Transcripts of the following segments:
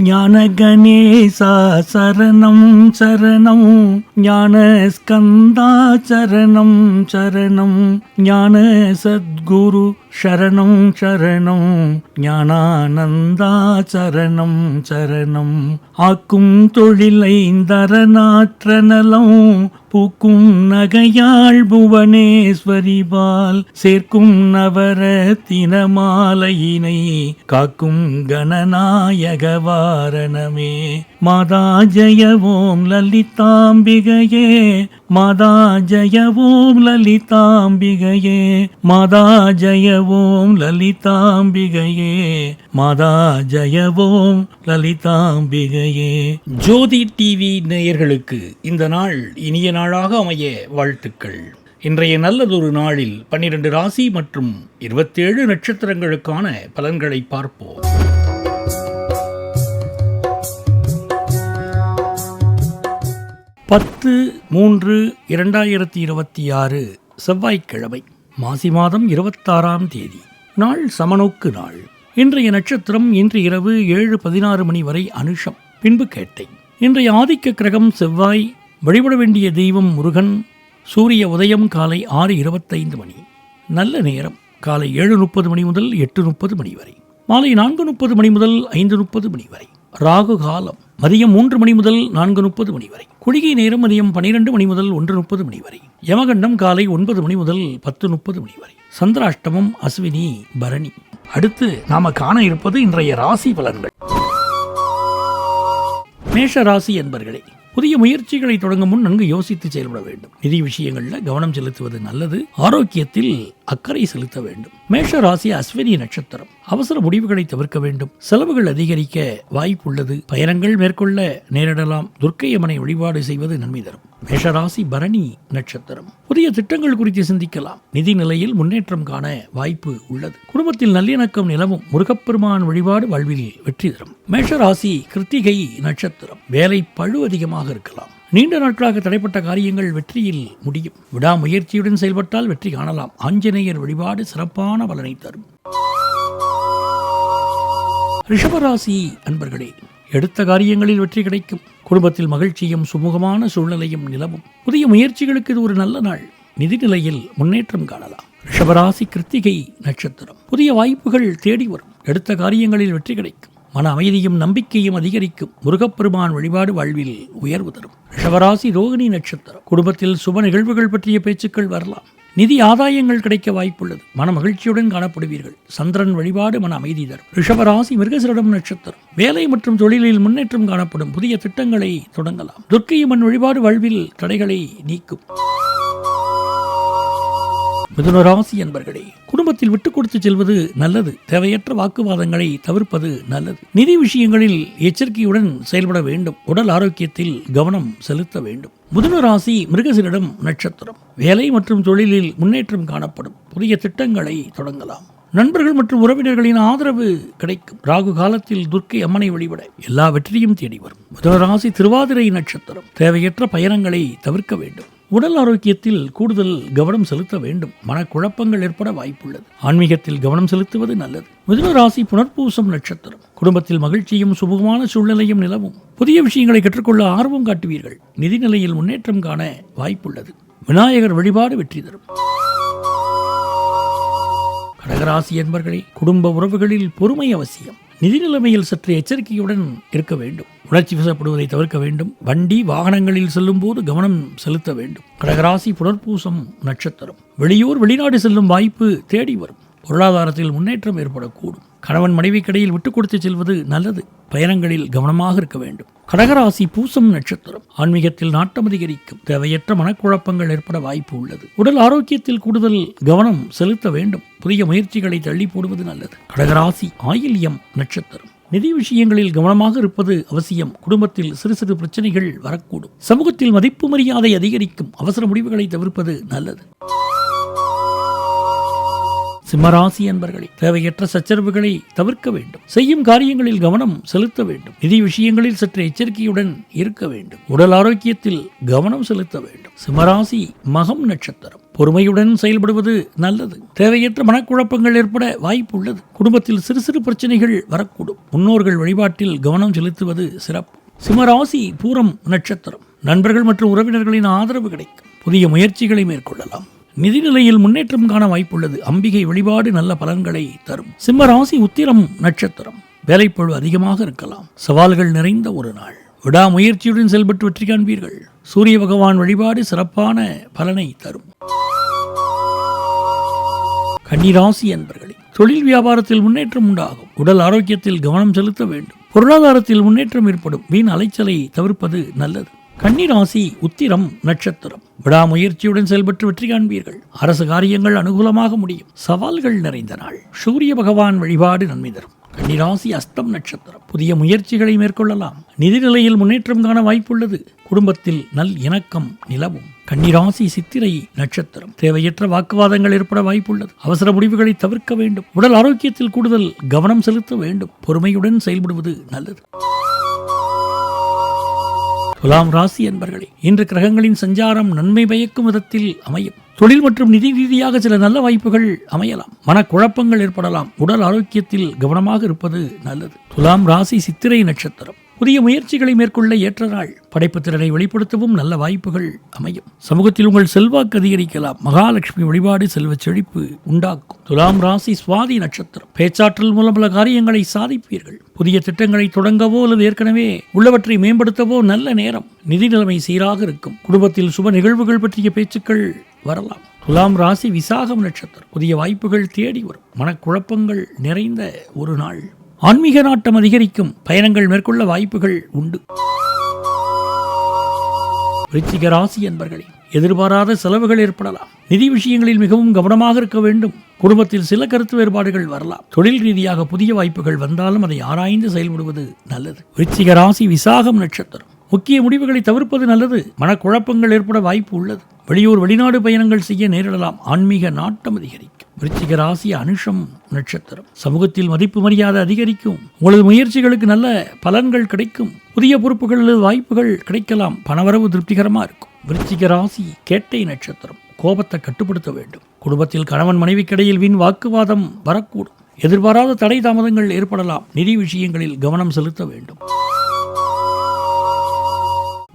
ஞான கணேசா சரணம் சரணம், ஞான ஸ்கந்தா சரணம் சரணம், ஞான சத்குரு சரணம் சரணம், ஞானானந்தா சரணம் சரணம். ஆக்கும் தொழிலை தரநாற்ற நலம், பூக்கும் நகையாள் புவனேஸ்வரிபால், சேர்க்கும் நவரத்தின மாலையினை காக்கும் கணநாயக வாரணமே. மாதா ஜெய ஓம் லலிதாம்பிகையே, மாதா ஜெய ஓம் லலிதாம்பிகையே, மாதா ஜெய ஓம் லலிதாம்பிகையே, மாதா ஜெய ஓம் லலிதாம்பிகையே. ஜோதி டிவி நேயர்களுக்கு இந்த நாள் இனிய நாளாக அமைய வாழ்த்துக்கள். இன்றைய நல்லதொரு நாளில் 12 ராசி மற்றும் 27 நட்சத்திரங்களுக்கான பலன்களை பார்ப்போம். 10/3/2026 செவ்வாய்க்கிழமை, மாசி மாதம் 26ஆம் தேதி. நாள் சமநோக்கு நாள். இன்றைய நட்சத்திரம் இன்று இரவு 7:16 மணி வரை அனுஷம், பின்பு கேட்டை. இன்றைய ஆதிக்க கிரகம் செவ்வாய். வழிபட வேண்டிய தெய்வம் முருகன். சூரிய உதயம் காலை 6:25 மணி. நல்ல நேரம் காலை 7:30 மணி முதல் 8:30 மணி வரை. மாலை 4:30 மணி முதல் 5:30 மணி வரை. ராகு காலம் மதியம் 3 மணி முதல் 4:30 மணி வரை. குளிகை நேரம் மதியம் 12 மணி முதல் 1:30 மணி வரை. யமகண்டம் காலை 9 மணி முதல் 10:30 மணி வரை. சந்திராஷ்டமம் அஸ்வினி பரணி. அடுத்து நாம காண இருப்பது இன்றைய ராசி பலன்கள். மேஷ ராசி என்பர்களே, புதிய முயற்சிகளை தொடங்கும் முன் நன்கு யோசித்து செயல்பட வேண்டும். நிதி விஷயங்களில் கவனம் செலுத்துவது நல்லது. ஆரோக்கியத்தில் அக்கறை செலுத்த வேண்டும். மேஷ ராசி அஸ்வினி நட்சத்திரம். அவசர முடிவுகளை தவிர்க்க வேண்டும். செலவுகள் அதிகரிக்க வாய்ப்புள்ளது. பயணங்கள் மேற்கொள்ள நேரிடலாம். துர்க்கை அம்மனை வழிபாடு செய்வது நன்மை தரும். மேஷராசி பரணி நட்சத்திரம். புதிய திட்டங்கள் குறித்து சிந்திக்கலாம். நிதி நிலையில் முன்னேற்றம் காண வாய்ப்பு உள்ளது. குடும்பத்தில் நல்லிணக்கம் நிலவும். முருகப்பெருமான் வழிபாடு வாழ்வில் வெற்றி தரும். மேஷராசி கிருத்திகை நட்சத்திரம். வேலை பழு அதிகமாக இருக்கலாம். நீண்ட நாட்களாக தடைப்பட்ட காரியங்கள் வெற்றியில் முடியும். விடாமுயற்சியுடன் செயல்பட்டால் வெற்றி காணலாம். ஆஞ்சநேயர் வழிபாடு சிறப்பான பலனை தரும். ரிஷபராசி அன்பர்களே, எடுத்த காரியங்களில் வெற்றி கிடைக்கும். குடும்பத்தில் மகிழ்ச்சியும் சுமூகமான சூழ்நிலையும் நிலவும். புதிய முயற்சிகளுக்கு இது ஒரு நல்ல நாள். நிதி நிலையில் முன்னேற்றம் காணலாம். ரிஷபராசி கிருத்திகை நட்சத்திரம். புதிய வாய்ப்புகள் தேடி வரும். எடுத்த காரியங்களில் வெற்றி கிடைக்கும். மன அமைதியும் நம்பிக்கையும் அதிகரிக்கும். முருகப்பெருமான் வழிபாடு வாழ்வில் உயர்வு தரும். ரிஷபராசி ரோகிணி நட்சத்திரம். குடும்பத்தில் சுப நிகழ்வுகள் பற்றிய பேச்சுக்கள் வரலாம். நிதி ஆதாயங்கள் கிடைக்க வாய்ப்புள்ளது. மன மகிழ்ச்சியுடன் காணப்படுவீர்கள். சந்திரன் வழிபாடு மன அமைதி தரும். ரிஷபராசி மிருகசீரிடம் நட்சத்திரம். வேலை மற்றும் தொழிலில் முன்னேற்றம் காணப்படும். புதிய திட்டங்களை தொடங்கலாம். துர்க்கையம்மன் வழிபாடு வாழ்வில் தடைகளை நீக்கும். மிதுன ராசி என்பர்களே, குடும்பத்தில் விட்டுக் கொடுத்து செல்வது நல்லது. தேவையற்ற வாக்குவாதங்களை தவிர்ப்பது நல்லது. நிதி விஷயங்களில் எச்சரிக்கையுடன் செயல்பட வேண்டும். உடல் ஆரோக்கியத்தில் கவனம் செலுத்த வேண்டும். மிதுன ராசி மிருகசீரிடம் நட்சத்திரம். வேலை மற்றும் தொழிலில் முன்னேற்றம் காணப்படும். புதிய திட்டங்களை தொடங்கலாம். நண்பர்கள் மற்றும் உறவினர்களின் ஆதரவு கிடைக்கும். ராகு காலத்தில் துர்க்கை அம்மனை வழிபட எல்லா வெற்றியும் தேடி வரும். மிதுன ராசி திருவாதிரை நட்சத்திரம். தேவையற்ற பயணங்களை தவிர்க்க வேண்டும். உடல் ஆரோக்கியத்தில் கூடுதல் கவனம் செலுத்த வேண்டும். மனக்குழப்பங்கள் ஏற்பட வாய்ப்புள்ளது. ஆன்மீகத்தில் கவனம் செலுத்துவது நல்லது. மிதுன ராசி புனர்பூசம் நட்சத்திரம். குடும்பத்தில் மகிழ்ச்சியும் சுமூகமான சூழ்நிலையும் நிலவும். புதிய விஷயங்களை கற்றுக்கொள்ள ஆர்வம் காட்டுவீர்கள். நிதி நிலையில் முன்னேற்றம் காண வாய்ப்புள்ளது. விநாயகர் வழிபாடு வெற்றி தரும். கடகராசி என்பர்களே, குடும்ப உறவுகளில் பொறுமை அவசியம். நிதி நிலைமையில் சற்று எச்சரிக்கையுடன் இருக்க வேண்டும். உணர்ச்சி வசப்படுவதை தவிர்க்க வேண்டும். வண்டி வாகனங்களில் செல்லும் போது கவனம் செலுத்த வேண்டும். கடகராசி புனர்பூசம் நட்சத்திரம். வெளியூர் வெளிநாடு செல்லும் வாய்ப்பு தேடி வரும். பொருளாதாரத்தில் முன்னேற்றம் ஏற்படக்கூடும். கணவன் மனைவிக்கிடையில் விட்டுக் கொடுத்து செல்வது நல்லது. பயணங்களில் கவனமாக இருக்க வேண்டும். கடகராசி பூசம் நட்சத்திரம். ஆன்மீகத்தில் நாட்டம் அதிகரிக்கும். தேவையற்ற மனக்குழப்பங்கள் ஏற்பட வாய்ப்பு உள்ளது. உடல் ஆரோக்கியத்தில் கூடுதல் கவனம் செலுத்த வேண்டும். புதிய முயற்சிகளை தள்ளி போடுவது நல்லது. கடகராசி ஆயில்யம் நட்சத்திரம். நிதி விஷயங்களில் கவனமாக இருப்பது அவசியம். குடும்பத்தில் சிறு சிறு பிரச்சனைகள் வரக்கூடும். சமூகத்தில் மதிப்பு மரியாதை அதிகரிக்கும். அவசர முடிவுகளை தவிர்ப்பது நல்லது. சிம்மராசி என்பர்களே, தேவையற்ற சச்சரவுகளை தவிர்க்க வேண்டும். செய்யும் காரியங்களில் கவனம் செலுத்த வேண்டும். நிதி விஷயங்களில் சற்று எச்சரிக்கையுடன் இருக்க வேண்டும். உடல் ஆரோக்கியத்தில் கவனம் செலுத்த வேண்டும். சிம்மராசி மகம் நட்சத்திரம். பொறுமையுடன் செயல்படுவது நல்லது. தேவையற்ற மனக்குழப்பங்கள் ஏற்பட வாய்ப்பு உள்ளது. குடும்பத்தில் சிறு சிறு பிரச்சனைகள் வரக்கூடும். முன்னோர்கள் வழிபாட்டில் கவனம் செலுத்துவது சிறப்பு. சிம்மராசி பூரம் நட்சத்திரம். நண்பர்கள் மற்றும் உறவினர்களின் ஆதரவு கிடைக்கும். புதிய முயற்சிகளை மேற்கொள்ளலாம். நிதிநிலையில் முன்னேற்றம் காண வாய்ப்புள்ளது. அம்பிகை வழிபாடு நல்ல பலன்களை தரும். சிம்மராசி உத்திரம் நட்சத்திரம். வேலைப்பழு அதிகமாக இருக்கலாம். சவால்கள் நிறைந்த ஒரு நாள். விடாமுயற்சியுடன் செயல்பட்டு வெற்றி காண்பீர்கள். சூரிய பகவான் வழிபாடு சிறப்பான பலனை தரும். கன்னிராசி என்பர்களே, தொழில் வியாபாரத்தில் முன்னேற்றம் உண்டாகும். உடல் ஆரோக்கியத்தில் கவனம் செலுத்த வேண்டும். பொருளாதாரத்தில் முன்னேற்றம் ஏற்படும். வீண் அலைச்சலை தவிர்ப்பது நல்லது. கன்னிராசி உத்திரம் நட்சத்திரம். விடாமுயற்சியுடன் செயல்பட்டு வெற்றி காண்பீர்கள். அரசு காரியங்கள் அனுகூலமாக முடியும். சவால்கள் நிறைந்த நாள். சூரிய பகவான் வழிபாடு நன்மை தரும். கன்னிராசி அஸ்தம் நட்சத்திரம். புதிய முயற்சிகளை மேற்கொள்ளலாம். நிதிநிலையில் முன்னேற்றம் காண வாய்ப்புள்ளது. குடும்பத்தில் நல் இணக்கம் நிலவும். கன்னிராசி சித்திரை நட்சத்திரம். தேவையற்ற வாக்குவாதங்கள் ஏற்பட வாய்ப்புள்ளது. அவசர முடிவுகளை தவிர்க்க வேண்டும். உடல் ஆரோக்கியத்தில் கூடுதல் கவனம் செலுத்த வேண்டும். பொறுமையுடன் செயல்படுவது நல்லது. துலாம் ராசி என்பர்களே, இன்று கிரகங்களின் சஞ்சாரம் நன்மை பயக்கும் விதத்தில் அமையும். தொழில் மற்றும் நிதி ரீதியாக சில நல்ல வாய்ப்புகள் அமையலாம். மனக்குழப்பங்கள் ஏற்படலாம். உடல் ஆரோக்கியத்தில் கவனமாக இருப்பது நல்லது. துலாம் ராசி சித்திரை நட்சத்திரம். புதிய முயற்சிகளை மேற்கொள்ள ஏற்ற நாள். படைப்பு திறனை வெளிப்படுத்தவும் நல்ல வாய்ப்புகள் அமையும். சமூகத்தில் உங்கள் செல்வாக்கு அதிகரிக்கலாம். மகாலட்சுமி வழிபாடு செல்வ செழிப்பு உண்டாக்கும். துலாம் ராசி சுவாதி நட்சத்திரம். பேச்சாற்றல் மூலம் பல காரியங்களை சாதிப்பீர்கள். புதிய திட்டங்களை தொடங்கவோ அல்லது ஏற்கனவே உள்ளவற்றை மேம்படுத்தவோ நல்ல நேரம். நிதி நிலைமை சீராக இருக்கும். குடும்பத்தில் சுப நிகழ்வுகள் பற்றிய பேச்சுக்கள் வரலாம். துலாம் ராசி விசாகம் நட்சத்திரம். புதிய வாய்ப்புகள் தேடி வரும். மனக்குழப்பங்கள் நிறைந்த ஒரு நாள். ஆன்மீக நாட்டம் அதிகரிக்கும். பயணங்கள் மேற்கொள்ள வாய்ப்புகள் உண்டு. விருச்சிக ராசி என்பர்களே, எதிர்பாராத செலவுகள் ஏற்படலாம். நிதி விஷயங்களில் மிகவும் கவனமாக இருக்க வேண்டும். குடும்பத்தில் சில கருத்து வேறுபாடுகள் வரலாம். தொழில் ரீதியாக புதிய வாய்ப்புகள் வந்தாலும் அதை ஆராய்ந்து செயல்படுவது நல்லது. விருச்சிக ராசி விசாகம் நட்சத்திரம். முக்கிய முடிவுகளை தவிர்ப்பது நல்லது. மனக்குழப்பங்கள் ஏற்பட வாய்ப்பு உள்ளது. வெளியூர் வெளிநாடு பயணங்கள் செய்ய நேரிடலாம். ஆன்மீக நாட்டம் அதிகரிக்கும். விருச்சிக ராசி அனுஷம் நட்சத்திரம். சமூகத்தில் மதிப்பு மரியாதை அதிகரிக்கும். உங்களது முயற்சிகளுக்கு நல்ல பலன்கள் கிடைக்கும். புதிய பொறுப்புகள் அல்லது வாய்ப்புகள் கிடைக்கலாம். பணவரவு திருப்திகரமாக இருக்கும். விருச்சிக ராசி கேட்டை நட்சத்திரம். கோபத்தை கட்டுப்படுத்த வேண்டும். குடும்பத்தில் கணவன் மனைவிக்கிடையில் வீண் வாக்குவாதம் வரக்கூடும். எதிர்பாராத தடை தாமதங்கள் ஏற்படலாம். நிதி விஷயங்களில் கவனம் செலுத்த வேண்டும்.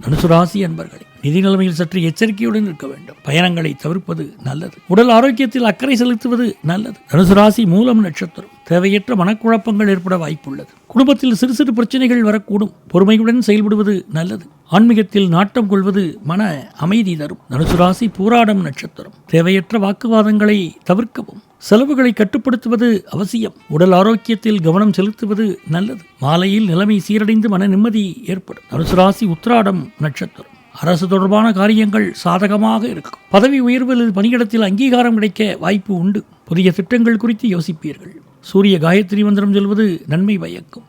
தனுசு ராசி என்பர்களே, நிதி நிலைமையில் சற்று எச்சரிக்கையுடன் இருக்க வேண்டும். பயணங்களை தவிர்ப்பது நல்லது. உடல் ஆரோக்கியத்தில் அக்கறை செலுத்துவது நல்லது. தனுசு ராசி மூலம் நட்சத்திரம். தேவையற்ற மனக்குழப்பங்கள் ஏற்பட வாய்ப்புள்ளது. குடும்பத்தில் சிறு சிறு பிரச்சனைகள் வரக்கூடும். பொறுமையுடன் செயல்படுவது நல்லது. ஆன்மீகத்தில் நாட்டம் கொள்வது மன அமைதி தரும். தனுசு ராசி பூராடம் நட்சத்திரம். தேவையற்ற வாக்குவாதங்களை தவிர்க்கவும். செலவுகளை கட்டுப்படுத்துவது அவசியம். உடல் ஆரோக்கியத்தில் கவனம் செலுத்துவது நல்லது. மாலையில் நிலைமை சீரடைந்து மன நிம்மதி ஏற்படும். தனுசு ராசி உத்திராடம் நட்சத்திரம். அரசு தொடர்பான காரியங்கள் சாதகமாக இருக்கும். பதவி உயர்வு பணியிடத்தில் அங்கீகாரம் கிடைக்க வாய்ப்பு உண்டு. புதிய திட்டங்கள் குறித்து யோசிப்பீர்கள். சூரிய காயத்ரி மந்திரம் சொல்வது நன்மை பயக்கும்.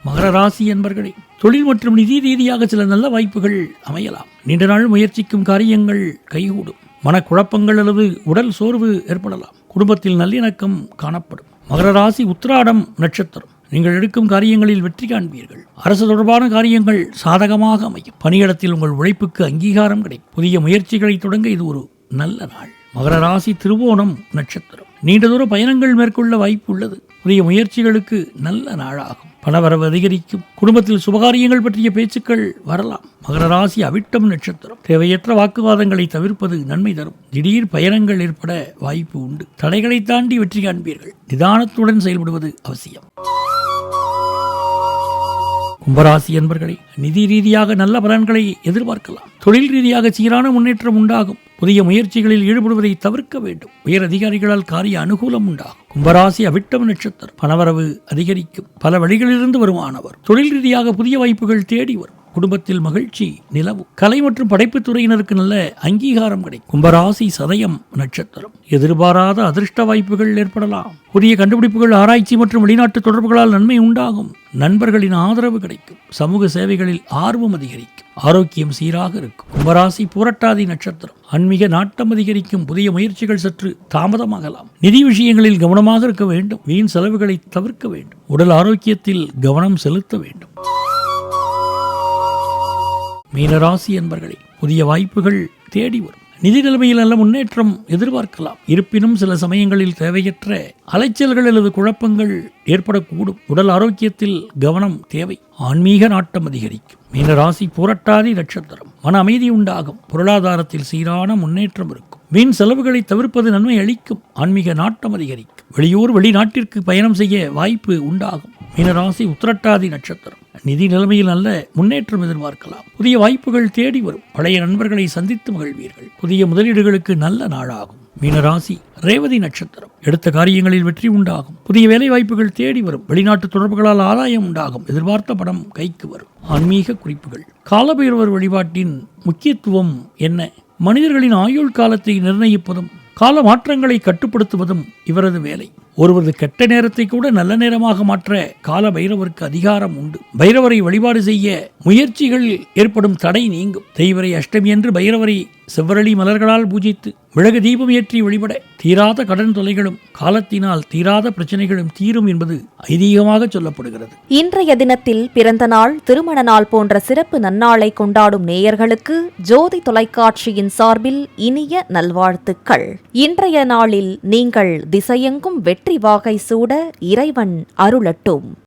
மகர ராசி என்பர்களே, தொழில் மற்றும் நிதி ரீதியாக சில நல்ல வாய்ப்புகள் அமையலாம். நீண்ட நாள் முயற்சிக்கும் காரியங்கள் கைகூடும். மனக்குழப்பங்கள் அல்லது உடல் சோர்வு ஏற்படலாம். குடும்பத்தில் நல்லிணக்கம் காணப்படும். மகர ராசி உத்திராடம் நட்சத்திரம். நீங்கள் எடுக்கும் காரியங்களில் வெற்றி காண்பீர்கள். அரசு தொடர்பான காரியங்கள் சாதகமாக அமையும். பணியிடத்தில் உங்கள் உழைப்புக்கு அங்கீகாரம் கிடைக்கும். புதிய முயற்சிகளை தொடங்க இது ஒரு நல்ல நாள். மகர ராசி திருவோணம் நட்சத்திரம். நீண்ட தூர பயணங்கள் மேற்கொள்ள வாய்ப்பு உள்ளது. புதிய முயற்சிகளுக்கு நல்ல நாளாகும். பணவரவு அதிகரிக்கும். குடும்பத்தில் சுபகாரியங்கள் பற்றிய பேச்சுக்கள் வரலாம். மகர ராசி அவிட்டம் நட்சத்திரம். தேவையற்ற வாக்குவாதங்களை தவிர்ப்பது நன்மை தரும். திடீர் பயணங்கள் ஏற்பட வாய்ப்பு உண்டு. தடைகளை தாண்டி வெற்றி காண்பீர்கள். நிதானத்துடன் செயல்படுவது அவசியம். கும்பராசி என்பர்களே, நிதி ரீதியாக நல்ல பலன்களை எதிர்பார்க்கலாம். தொழில் ரீதியாக சீரான முன்னேற்றம் உண்டாகும். புதிய முயற்சிகளில் ஈடுபடுவதை தவிர்க்க வேண்டும். உயர் அதிகாரிகளால் காரிய அனுகூலம் உண்டாகும். கும்பராசி அவிட்டம் நட்சத்திரம். பணவரவு அதிகரிக்கும். பல வழிகளிலிருந்து வருமானவர். தொழில் ரீதியாக புதிய வாய்ப்புகள் தேடி வரும். குடும்பத்தில் மகிழ்ச்சி நிலவும். கலை மற்றும் படைப்புத் துறையினருக்கு நல்ல அங்கீகாரம் கிடைக்கும். கும்பராசி சதயம் நட்சத்திரம். எதிர்பாராத அதிர்ஷ்ட வாய்ப்புகள் ஏற்படலாம். புதிய கண்டுபிடிப்புகள், ஆராய்ச்சி மற்றும் வெளிநாட்டு தொடர்புகளால் நன்மை உண்டாகும். நண்பர்களின் ஆதரவு கிடைக்கும். சமூக சேவைகளில் ஆர்வம் அதிகரிக்கும். ஆரோக்கியம் சீராக இருக்கும். கும்பராசி புரட்டாதி நட்சத்திரம். ஆன்மீக நாட்டம் அதிகரிக்கும். புதிய முயற்சிகள் சற்று தாமதமாகலாம். நிதி விஷயங்களில் கவனமாக இருக்க வேண்டும். வீண் செலவுகளை தவிர்க்க வேண்டும். உடல் ஆரோக்கியத்தில் கவனம் செலுத்த வேண்டும். மீனராசி என்பர்களே, புதிய வாய்ப்புகள் தேடி வரும். நிதி நிலைமையில் நல்ல முன்னேற்றம் எதிர்பார்க்கலாம். இருப்பினும் சில சமயங்களில் தேவையற்ற அலைச்சல்கள் அல்லது குழப்பங்கள் ஏற்படக்கூடும். உடல் ஆரோக்கியத்தில் கவனம் தேவை. ஆன்மீக நாட்டம் அதிகரிக்கும். மீனராசி புரட்டாதி நட்சத்திரம். மன அமைதி உண்டாகும். பொருளாதாரத்தில் சீரான முன்னேற்றம் இருக்கும். வீண் செலவுகளை தவிர்ப்பது நன்மை அளிக்கும். ஆன்மீக நாட்டம் அதிகரிக்கும். வெளியூர் வெளிநாட்டிற்கு பயணம் செய்ய வாய்ப்பு உண்டாகும். மீனராசி உத்திரட்டாதி நட்சத்திரம். நிதி நிலைமையில் நல்ல முன்னேற்றம் எதிர்பார்க்கலாம். புதிய வாய்ப்புகள் தேடி வரும். பழைய நண்பர்களை சந்தித்து மகிழ்வீர்கள். புதிய முதலீடுகளுக்கு நல்ல நாளாகும். மீனராசி ரேவதி நட்சத்திரம். எடுத்த காரியங்களில் வெற்றி உண்டாகும். புதிய வேலை வாய்ப்புகள் தேடி வரும். வெளிநாட்டு தொடர்புகளால் ஆதாயம் உண்டாகும். எதிர்பார்த்த படம் கைக்கு வரும். ஆன்மீக குறிப்புகள். காலபைரவர் வழிபாட்டின் முக்கியத்துவம் என்ன? மனிதர்களின் ஆயுள் காலத்தை நிர்ணயிப்பதும் கால மாற்றங்களை கட்டுப்படுத்துவதும் இவரது வேலை. ஒருவரது கெட்ட நேரத்தை கூட நல்ல நேரமாக மாற்ற கால பைரவருக்கு அதிகாரம் உண்டு. பைரவரை வழிபாடு செய்ய முயற்சிகளில் ஏற்படும் தடை நீங்கும். தேய்வரை அஷ்டமி என்று பைரவரை செவ்வரளி மலர்களால் பூஜித்து விளக்கு தீபம் ஏற்றி வழிபட தீராத கடன் தொல்லைகளும் காலத்தினால் தீராத பிரச்சனைகளும் தீரும் என்பது ஐதீகமாக சொல்லப்படுகிறது. இன்றைய தினத்தில் பிறந்த நாள், திருமண நாள் போன்ற சிறப்பு நன்னாளை கொண்டாடும் நேயர்களுக்கு ஜோதி தொலைக்காட்சியின் சார்பில் இனிய நல்வாழ்த்துக்கள். இன்றைய நாளில் நீங்கள் திசையெங்கும் வெற்றி வாகை சூட இறைவன் அருளட்டும்.